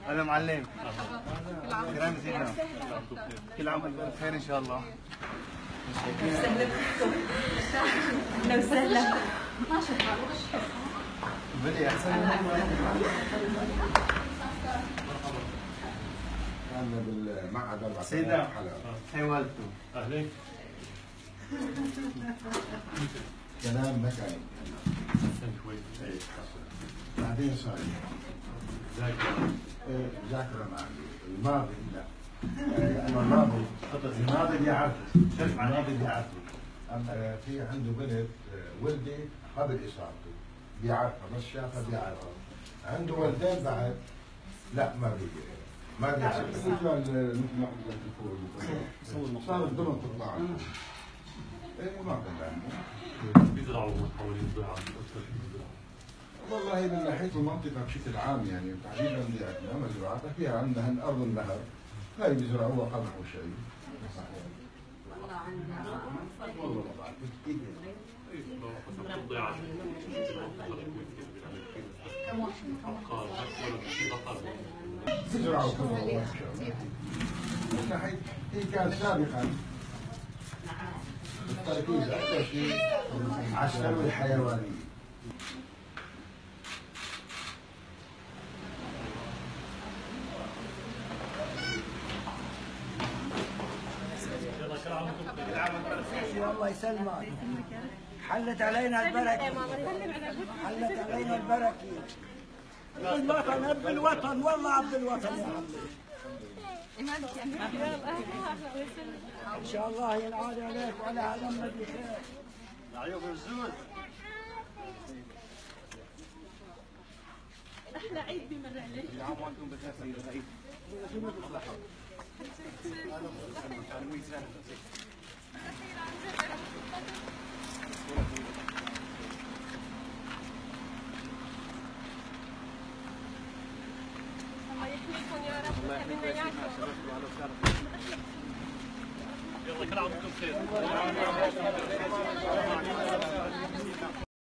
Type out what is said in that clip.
هلا معلم. كرام سيدنا. كل عام وانتم بخير ان شاء الله. اهلا وسهلا. ما شاء الله. بدي احسن. كنا بالمعهد 4 سيدنا حلقات. هي والدته. اهلين. كلام مكاني. بعدين صار ذاكرة الماضي لا. لأنه الماضي اللي عارفه. الماضي اللي عارفه. في عنده بنت ولدي قبل إصابته بيعرفها بس شافها بيعرفها. عنده ولدين بعد لا ما بيعرف. ما بيعرف. مثل ما قلت صار الدم تطلع. ايه ما كان بيزرعوا حوالين الضيعة اكثر شيء بيزرعوا. والله من ناحيه المنطقه بشكل عام يعني تحديدا بيئتنا مزروعاتها فيها عندها ارض النهر هاي بيزرعوها قمح وشيء. والله عندنا والله ما بعرف الضيعة بيزرعوا كله من ناحيه هي كان سابقا التركيز اكثر شيء على الثروه الحيوانيه. الله يسلمك. حلت علينا البركة. حلت علينا البركة. بالوطن اب الوطن والله عبد الوطن يا عمي. ان شاء الله ينعاد عليك وعلى عالمنا بخير. عيوب الزود. احلى عيد بمر عليك. كل عام وانتم بخير سيد الرئيس. الله يحميكم يا رب. الله يحميك يا سيدنا شرفتوا اهلا وسهلا. يلا كل عام وانتم بخير.